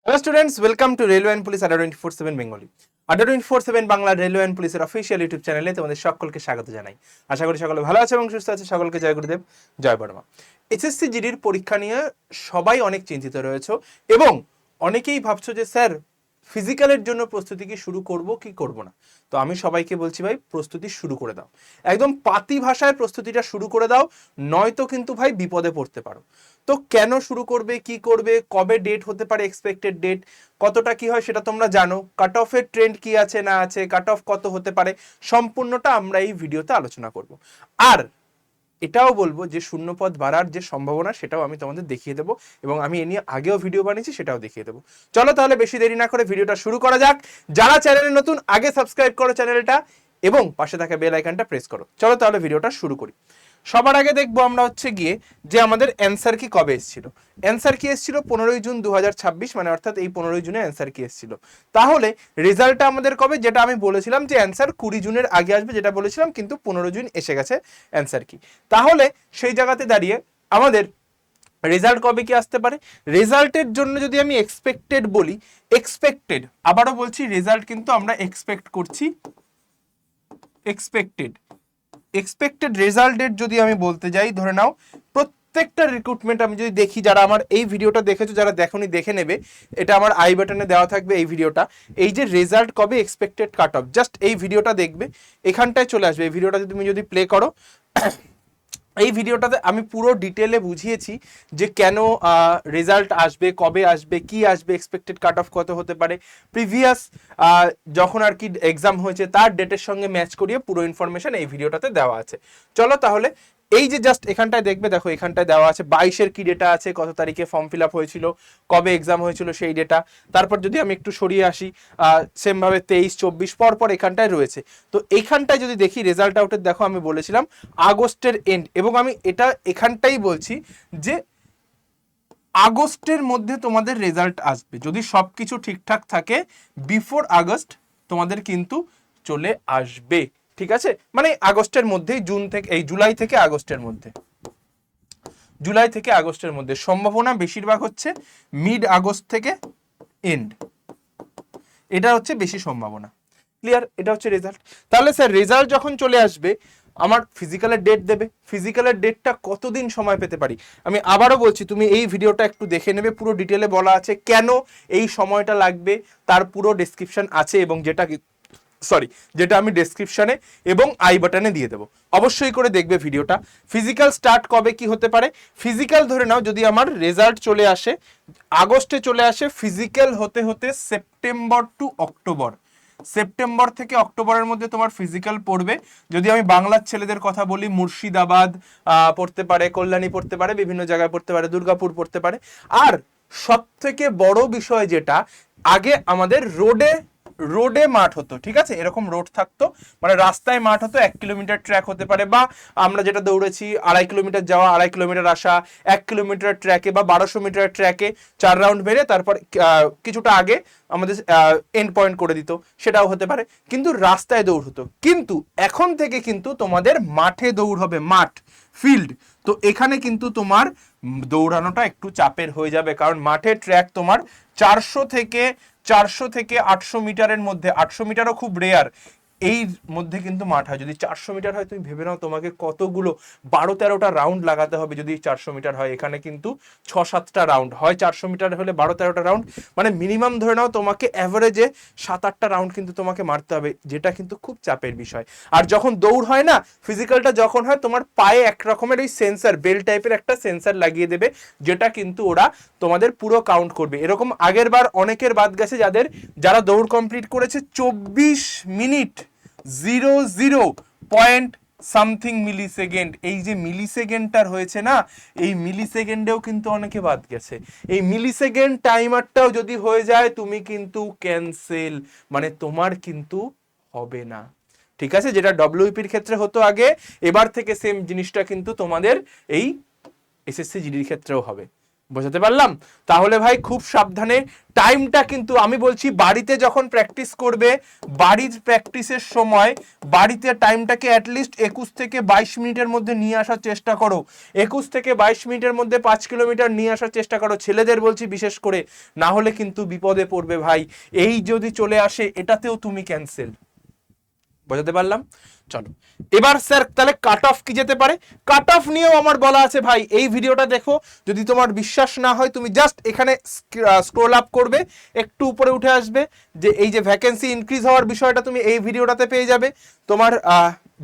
Hello students, welcome to railway and police আড্ডা 24/7 Bengali. আড্ডা 24/7 Bangla railway and পুলিশের official YouTube চ্যানেলে তোমাদের সকলকে স্বাগত জানাই। আশা করি সকলে ভালো আছে এবং সুস্থ আছে। সকলকে জয় গুরুদেব, জয় বর্মা। এসএসসি জিডির পরীক্ষা নিয়ে সবাই অনেক চিন্তিত রয়েছে এবং অনেকেই ভাবছো যে স্যার ফিজিক্যালের জন্য প্রস্তুতি কি শুরু করব কি করব না। তো আমি সবাইকে বলছি ভাই, প্রস্তুতি শুরু করে দাও, একদম পাতি ভাষায় প্রস্তুতিটা শুরু করে দাও, নয়তো কিন্তু ভাই বিপদে পড়তে পারো। তো কেন শুরু করবে, কি করবে, কবে ডেট হতে পারে, এক্সপেক্টেড ডেট কতটা কি হয় সেটা তোমরা জানো, কাট অফের ট্রেন্ড কি আছে না আছে, কাট অফ কত হতে পারে, সম্পূর্ণটা আমরা এই ভিডিওতে আলোচনা করব। আর এটাও বলবো যে শূন্যপদ বাড়ার যে সম্ভাবনা সেটাও আমি তোমাদের দেখিয়ে দেবো, এবং আমি এ নিয়ে আগেও ভিডিও বানিয়েছি, সেটাও দেখিয়ে দেবো। চলো তাহলে বেশি দেরি না করে ভিডিওটা শুরু করা যাক। যারা চ্যানেলে নতুন, আগে সাবস্ক্রাইব করো চ্যানেলটা এবং পাশে থাকা বেল আইকনটা প্রেস করো। চলো তাহলে ভিডিওটা শুরু করি। সবার আগে দেখবো আমরা হচ্ছে গিয়ে যে আমাদের অ্যান্সার কি কবে এসেছিল। অ্যান্সার কি এসেছিল 15ই জুন 2026, মানে অর্থাৎ এই 15ই জুনে অ্যান্সার কি এসেছিল। তাহলে রেজাল্টটা আমাদের কবে, যেটা আমি বলেছিলাম যে অ্যান্সার 20 জুনের আগে আসবে, যেটা বলেছিলাম, কিন্তু 15 জুন এসে গেছে অ্যান্সার কি। তাহলে সেই জায়গাতে দাঁড়িয়ে আমাদের রেজাল্ট কবে কি আসতে পারে। রেজাল্টের জন্য যদি আমি এক্সপেক্টেড বলি, এক্সপেক্টেড, আবারও বলছি, রেজাল্ট কিন্তু আমরা এক্সপেক্ট করছি, এক্সপেক্টেড রেজাল্টের যদি আমি বলতে যাই, ধরে নাও প্রত্যেকটা রিক্রুটমেন্ট আমি যদি দেখি, যারা আমার এই ভিডিওটা দেখেছো, যারা দেখোনি দেখে নেবে, এটা আমার আই বাটনে দেওয়া থাকবে এই ভিডিওটা। এই যে রেজাল্ট কবে, এক্সপেক্টেড কাট অফ, জাস্ট এই ভিডিওটা দেখবে, এখানটায় চলে আসবে। এই ভিডিওটা তুমি যদি প্লে করো, এই ভিডিওটাতে আমি পুরো ডিটেলে বুঝিয়েছি যে কেন রেজাল্ট আসবে, কবে আসবে, কি আসবে, এক্সপেক্টেড কাট অফ কত হতে পারে, প্রিভিয়াস যখন আর কি এক্সাম হয়েছে তার ডেটের সঙ্গে ম্যাচ করিয়ে পুরো ইনফরমেশন এই ভিডিওটাতে দেওয়া আছে। চলো তাহলে এই যে জাস্ট এখানটায় দেখবে, দেখো এখানটায় দেওয়া আছে 22-এর কি ডেটা আছে, কত তারিখে ফর্ম ফিল আপ হয়েছিল, কবে এক্সাম হয়েছিল সেই ডেটা। তারপর যদি আমি একটু সরিয়ে আসি, সেমভাবে 23-24 পর পর এখানটায় রয়েছে। তো এইখানটায় যদি দেখি রেজাল্ট আউটের, দেখো আমি বলেছিলাম আগস্টের এন্ড, এবং আমি এটা এখানটাই বলছি যে আগস্টের মধ্যে তোমাদের রেজাল্ট আসবে, যদি সবকিছু ঠিকঠাক থাকে বিফোর আগস্ট তোমাদের কিন্তু চলে আসবে। ঠিক আছে, মানে আগস্টের মধ্যেই, জুন থেকে, এই জুলাই থেকে আগস্টের মধ্যে, জুলাই থেকে আগস্টের মধ্যে সম্ভাবনা বেশিরভাগ হচ্ছে মিড আগস্ট থেকে এন্ড, এটা হচ্ছে বেশি সম্ভাবনা। ক্লিয়ার, এটা হচ্ছে রেজাল্ট। তাহলে স্যার রেজাল্ট যখন চলে আসবে, আমার ফিজিক্যালের ডেট দেবে, ফিজিক্যালের ডেটটা কতদিন সময় পেতে পারি। আমি আবারও বলছি, তুমি এই ভিডিওটা একটু দেখে নেবে, পুরো ডিটেলে বলা আছে কেন এই সময়টা লাগবে, তার পুরো ডেসক্রিপশন আছে, এবং যেটা আমি ডেসক্রিপশনে এবং আই বাটনে দিয়ে দেবো, অবশ্যই করে দেখবে ভিডিওটা। ফিজিক্যাল স্টার্ট কবে কি হতে পারে, ফিজিক্যাল ধরে নাও যদি আমার রেজাল্ট চলে আসে আগস্টে চলে আসে, ফিজিক্যাল হতে হতে সেপ্টেম্বর টু অক্টোবর, সেপ্টেম্বর থেকে অক্টোবরের মধ্যে তোমার ফিজিক্যাল পড়বে। যদি আমি বাংলার ছেলেদের কথা বলি, মুর্শিদাবাদ পড়তে পারে, কল্যাণী পড়তে পারে, বিভিন্ন জায়গায় পড়তে পারে, দুর্গাপুর পড়তে পারে। আর সব থেকে বড় বিষয় যেটা, আগে আমাদের রোডে রোডে মাঠ হতো, ঠিক আছে, এরকম রোড থাকতো, মানে রাস্তায় মাঠ হতো, 1 কিলোমিটার ট্র্যাক হতে পারে, বা আমরা যেটা দৌড়েছি 2.5 কিলোমিটার যাওয়া, 2.5 কিলোমিটার আসা, 1 কিলোমিটার ট্র্যাকে বা 1200 মিটার ট্র্যাকে 4 রাউন্ড মেরে তারপর কিছুটা আগে আমাদের এন্ড পয়েন্ট করে দিত, সেটাও হতে পারে, কিন্তু রাস্তায় দৌড় হতো। কিন্তু এখন থেকে কিন্তু তোমাদের মাঠে দৌড় হবে, মাঠ, ফিল্ড। তো এখানে কিন্তু তোমার দৌড়ানোটা একটু চাপের হয়ে যাবে, কারণ মাঠে ট্র্যাক তোমার 400 থেকে 800 মিটারের মধ্যে, 800 মিটারও খুব রেয়ার, এই মধ্যে কিন্তু মাঠ হয়। যদি 400 মিটার হয়, তুমি ভেবে নাও তোমাকে কতগুলো 12-13টা রাউন্ড লাগাতে হবে। যদি 400 মিটার হয়, এখানে কিন্তু 6-7টা রাউন্ড হয়, 400 মিটার হলে 12-13টা রাউন্ড, মানে মিনিমাম ধরে নাও তোমাকে অ্যাভারেজে 7-8টা রাউন্ড কিন্তু তোমাকে মারতে হবে, যেটা কিন্তু খুব চাপের বিষয়। আর যখন দৌড় হয় না, ফিজিক্যালটা যখন হয়, তোমার পায়ে এক রকমের ওই সেন্সার, বেল টাইপের একটা সেন্সার লাগিয়ে দেবে, যেটা কিন্তু ওরা তোমাদের পুরো কাউন্ট করবে। এরকম আগের বার অনেকের বাদ গেছে, যারা দৌড় কমপ্লিট করেছে 24 মিনিট 00 সামথিং মিলি সেকেন্ড, এই যে মিলি সেকেন্ডটার হয়েছে না, এই মিলি সেকেন্ডেও কিন্তু অনেকে বাদ গেছে। এই মিলি সেকেন্ড টাইমারটাও যদি হয়ে যায়, তুমি কিন্তু ক্যান্সেল, মানে তোমার কিন্তু হবে না। ঠিক আছে, যেটা ডব্লিউপির ক্ষেত্রে হতো আগে, এবার থেকে সেম জিনিসটা কিন্তু তোমাদের এই এসএসসি জিডির ক্ষেত্রেও হবে। বোঝাতে পারলাম? তাহলে ভাই খুব সাবধানে, টাইমটা কিন্তু আমি বলছি বাড়িতে যখন প্র্যাকটিস করবে, বাড়ির প্র্যাকটিসের সময় বাড়িতে টাইমটাকে অ্যাটলিস্ট 21 থেকে 22 মিনিটের মধ্যে নিয়ে আসার চেষ্টা করো। 21 থেকে 22 মিনিটের মধ্যে 5 কিলোমিটার নিয়ে আসার চেষ্টা করো, ছেলেদের বলছি বিশেষ করে, না হলে কিন্তু বিপদে পড়বে ভাই। এই যদি চলে আসে এটাতেও তুমি ক্যান্সেল। বোঝাতে পারলাম? চলো এবার স্যার তাহলে কাট অফ কি যেতে পারে, কাট অফ নিয়েও আমার বলা আছে ভাই। এই ভিডিওটা দেখো, যদি তোমার বিশ্বাস না হয় তুমি জাস্ট এখানে স্ক্রোল আপ করবে, একটু উপরে উঠে আসবে, যে এই যে ভ্যাকেন্সি ইনক্রিজ হওয়ার বিষয়টা তুমি এই ভিডিওটাতে পেয়ে যাবে। তোমার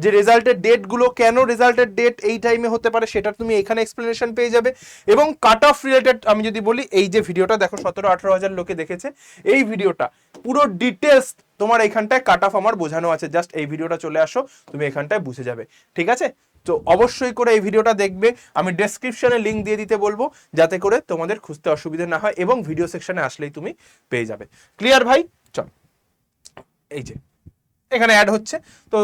যে রেজাল্টের ডেটগুলো, কেন রেজাল্টের ডেট এই টাইমে হতে পারে সেটা তুমি এখানে এক্সপ্লেনেশন পেয়ে যাবে। এবং কাট অফ রিলেটেড আমি যদি বলি, এই যে ভিডিওটা দেখো 17-18 হাজার লোকে দেখেছে, এই ভিডিওটা পুরো ডিটেলস তোমার এইখানটায় কাট অফ আমার বোঝানো আছে। জাস্ট এই ভিডিওটা চলে আসো, তুমি এখানটায় বুঝে যাবে। ঠিক আছে? তো অবশ্যই করে এই ভিডিওটা দেখবে, আমি ডেসক্রিপশনে লিঙ্ক দিয়ে দিতে বলবো, যাতে করে তোমাদের খুঁজতে অসুবিধা না হয়, এবং ভিডিও সেকশনে আসলেই তুমি পেয়ে যাবে। ক্লিয়ার ভাই? চল, এই যে এখানে অ্যাড হচ্ছে, তো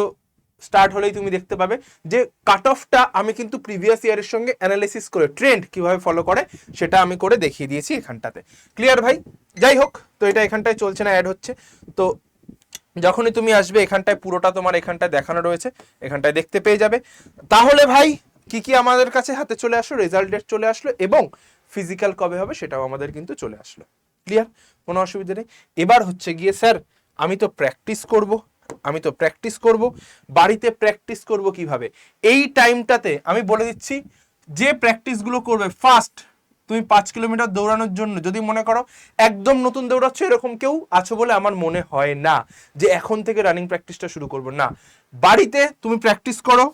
স্টার্ট হলেই তুমি দেখতে পাবে যে কাট অফটা আমি কিন্তু প্রিভিয়াস ইয়ারের সঙ্গে অ্যানালিসিস করে ট্রেন্ড কিভাবে ফলো করে সেটা আমি করে দেখিয়ে দিয়েছি এখানটাতে। ক্লিয়ার ভাই? যাই হোক, তো এটা এখানটায় চলছে না, অ্যাড হচ্ছে। তো যখনই তুমি আসবে এখানটায় পুরোটা তোমার এখানটায় দেখানো রয়েছে, এখানটায় দেখতে পেয়ে যাবে। তাহলে ভাই কি কি আমাদের কাছে হাতে চলে আসলো, রেজাল্ট ডেট চলে আসলো, এবং ফিজিক্যাল কবে হবে সেটাও আমাদের কিন্তু চলে আসলো। ক্লিয়ার? কোনো অসুবিধা নেই। এবার হচ্ছে গিয়ে স্যার আমি তো প্র্যাকটিস করব, বাড়িতে প্র্যাকটিস করব কিভাবে? এই টাইমটাতে আমি বলে দিচ্ছি, যে প্র্যাকটিসগুলো করবে, ফার্স্ট তুমি 5 কিলোমিটার দৌড়ানোর জন্য যদি মনে করো একদম নতুন দৌড়াচ্ছ, এরকম কেউ আছো বলে আমার মনে হয় না যে এখন থেকে রানিং প্র্যাকটিসটা শুরু করবো না। বাড়িতে তুমি প্র্যাকটিস করো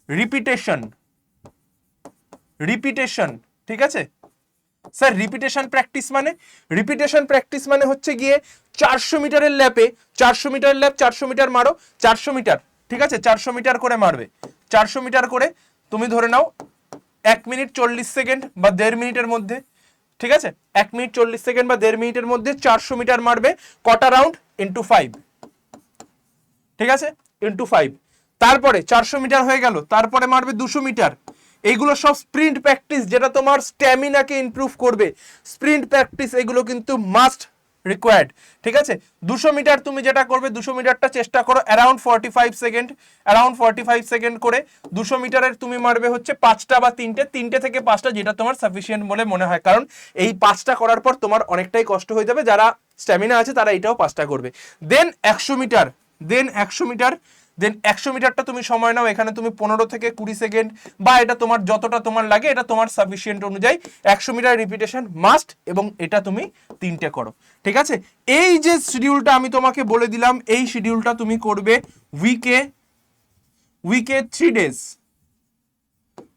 রিপিটেশন, ঠিক আছে স্যার? রিপিটেশন প্র্যাকটিস মানে হচ্ছে গিয়ে 400 মিটারের ল্যাপে 400 মিটার ল্যাপ, 400 মিটার মারো, 400 মিটার, ঠিক আছে, 400 মিটার করে মারবে। 400 মিটার করে তুমি ধরে নাও 1 মিনিট 40 সেকেন্ড বা 1.5 মিনিটের মধ্যে, ঠিক আছে, 1 মিনিট 40 সেকেন্ড বা 1.5 মিনিটের মধ্যে 400 মিটার মারবে। কটা রাউন্ড? ইন্টু 5, ঠিক আছে, ইন্টু 5। তারপরে 400 মিটার হয়ে গেল, তারপরে মারবে 200 মিটার। এইগুলো সব স্প্রিন্ট প্র্যাকটিস, যেটা তোমার স্ট্যামিনাকে ইমপ্রুভ করবে। স্প্রিন্ট প্র্যাকটিস এগুলো কিন্তু মাস্ট রিকোয়ার্ড, ঠিক আছে? 200 মিটার তুমি যেটা করবে, 200 মিটারটা চেষ্টা করো অ্যারাউন্ড 45 সেকেন্ড করে। 200 মিটারের তুমি মারবে হচ্ছে 5টা বা 3টে থেকে 5টা, যেটা তোমার সাফিসিয়েন্ট বলে মনে হয়, কারণ এই 5টা করার পর তোমার অনেকটাই কষ্ট হয়ে যাবে। যারা স্ট্যামিনা আছে তারা এটাও 5টা করবে। দেন 100 মিটার, দেন 100 মিটারটা তুমি সময় নাও, এখানে তুমি 15 থেকে 20 সেকেন্ড, বা এটা তোমার যতটা তোমার লাগে, এটা তোমার সাফিসিয়েন্ট অনুযায়ী। 100 মিটার রিপিটেশন মাস্ট, এবং এটা তুমি 3টে করো, ঠিক আছে? এই যে শিডিউলটা আমি তোমাকে বলে দিলাম, এই শিডিউলটা তুমি করবে উইকে 3 ডেজ,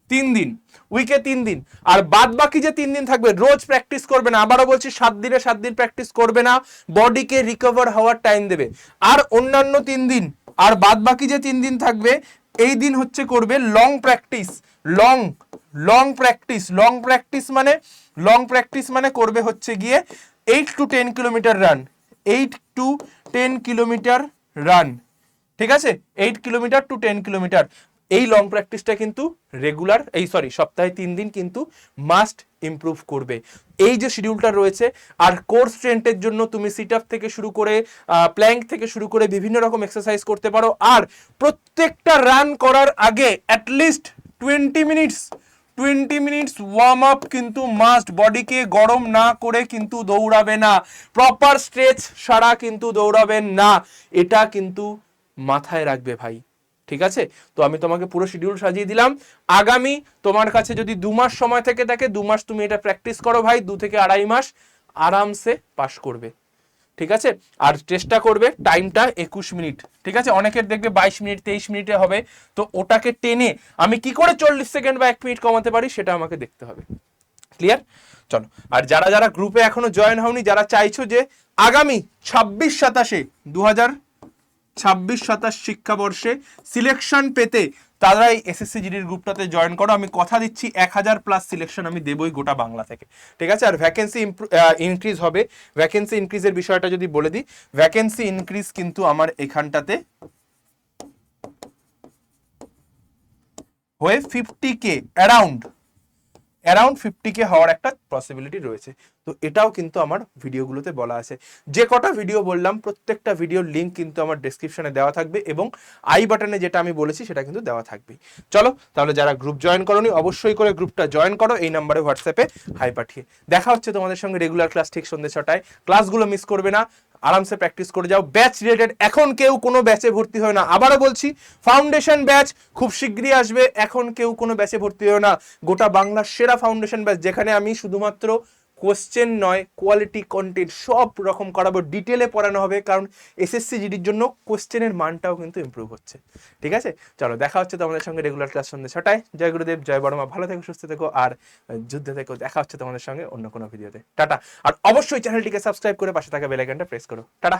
3 দিন, উইকে 3 দিন। আর বাদ বাকি যে 3 দিন থাকবে রোজ প্র্যাকটিস করবে না। আবারও বলছি, 7 দিনে 7 দিন প্র্যাকটিস করবে না, বডিকে রিকভার হওয়ার টাইম দেবে। আর অন্যান্য 3 দিন, আর বাদ বাকি যে 3 দিন থাকবে, এই দিন হচ্ছে করবে লং প্র্যাকটিস। লং প্র্যাকটিস মানে করবে হচ্ছে গিয়ে 8 to 10 kilometre run, 8 to 10 kilometre run, ঠিক আছে? 8 কিলোমিটার টু 10 কিলোমিটার। এই লং প্র্যাকটিসটা কিন্তু রেগুলার, সপ্তাহে 3 দিন কিন্তু মাস্ট ইমপ্রুভ করবে। এই যে শিডিউলটা রয়েছে, আর কোর স্ট্রেন্থের জন্য তুমি সিট আপ থেকে শুরু করে প্ল্যাঙ্ক থেকে শুরু করে বিভিন্ন রকম এক্সারসাইজ করতে পারো। আর প্রত্যেকটা রান করার আগে অ্যাটলিস্ট 20 মিনিটস ওয়ার্ম আপ কিন্তু মাস্ট। বডিকে গরম না করে কিন্তু দৌড়াবে না, প্রপার স্ট্রেচ ছাড়া কিন্তু দৌড়াবেন না, এটা কিন্তু মাথায় রাখবে ভাই, ঠিক আছে? তো আমি তোমাকে পুরো শিডিউল সাজিয়ে দিলাম। আগামী তোমার কাছে যদি 2 মাস সময় থেকে থাকে, 2 মাস তুমি এটা প্র্যাকটিস করো ভাই, 2 থেকে 2.5 মাস আরামসে পাস করবে, ঠিক আছে? আর চেষ্টা করবে টাইমটা 21 মিনিট, ঠিক আছে? অনেকের দেখবে 22 মিনিট 23 মিনিটে হবে, তো ওটাকে টেনে আমি কি করে 40 সেকেন্ড বা 1 মিনিট কমাতে পারি সেটা আমাকে দেখতে হবে। ক্লিয়ার? চলো, আর যারা যারা গ্রুপে এখনো জয়েন হওনি, যারা চাইছো যে আগামী 26-27 শিক্ষাবর্ষে সিলেকশন পেতে, তারা এই এসএসসি জিডির গ্রুপটাতে জয়েন করো। আমি কথা দিচ্ছি 1000+ সিলেকশন আমি দেবই গোটা বাংলা থেকে, ঠিক আছে? আর ভ্যাকেন্সি ইনক্রিজ হবে। ভ্যাকেন্সি ইনক্রিজের বিষয়টা যদি বলে দিই, ভ্যাকেন্সি ইনক্রিজ কিন্তু আমার এখানটাতে হয়ে 50K, অ্যারাউন্ড অ্যারাউন্ড 50K হওয়ার একটা পসিবিলিটি রয়েছে। তো এটাও কিন্তু আমার ভিডিওগুলোতে বলা আছে। যে কটা ভিডিও বললাম প্রত্যেকটা ভিডিওর লিঙ্ক কিন্তু আমার ডেসক্রিপশনে দেওয়া থাকবে এবং আই বাটনে যেটা আমি বলেছি সেটা কিন্তু দেওয়া থাকবে। চলো তাহলে যারা গ্রুপ জয়েন করোনি অবশ্যই করে গ্রুপটা জয়েন করো, এই নাম্বারে হোয়াটসঅ্যাপে হাই পাঠিয়ে। দেখা হচ্ছে তোমাদের সঙ্গে রেগুলার ক্লাস ঠিক সন্ধ্যে 6টায়। ক্লাসগুলো মিস করবে না, আরামসে প্র্যাকটিস করে যাও। ব্যাচ রিলেটেড এখন কেউ কোনো ব্যাচে ভর্তি হয় না, আবারও বলছি ফাউন্ডেশন ব্যাচ খুব শীঘ্রই আসবে, এখন কেউ কোনো ব্যাচে ভর্তি হয় না। গোটা বাংলার সেরা ফাউন্ডেশন ব্যাচ, যেখানে আমি শুধুমাত্র কোশ্চেন নয় কোয়ালিটি কন্টেন্ট সব রকম করাবো, ডিটেলে পড়ানো হবে, কারণ এসএসসি জিডির জন্য কোশ্চেনের মানটাও কিন্তু ইমপ্রুভ হচ্ছে। ঠিক আছে, চলো দেখা হচ্ছে তোমাদের সঙ্গে রেগুলার ক্লাস সন্ধ্যে 6টায়। জয় গুরুদেব, জয় বড়মা, ভালো থেকো, সুস্থ থেকো, আর যুদ্ধে থেকো। দেখা হচ্ছে তোমাদের সঙ্গে অন্য কোনো ভিডিওতে। টাটা। আর অবশ্যই চ্যানেলটিকে সাবস্ক্রাইব করে পাশে থাকা বেল আইকনটা প্রেস করো। টাটা।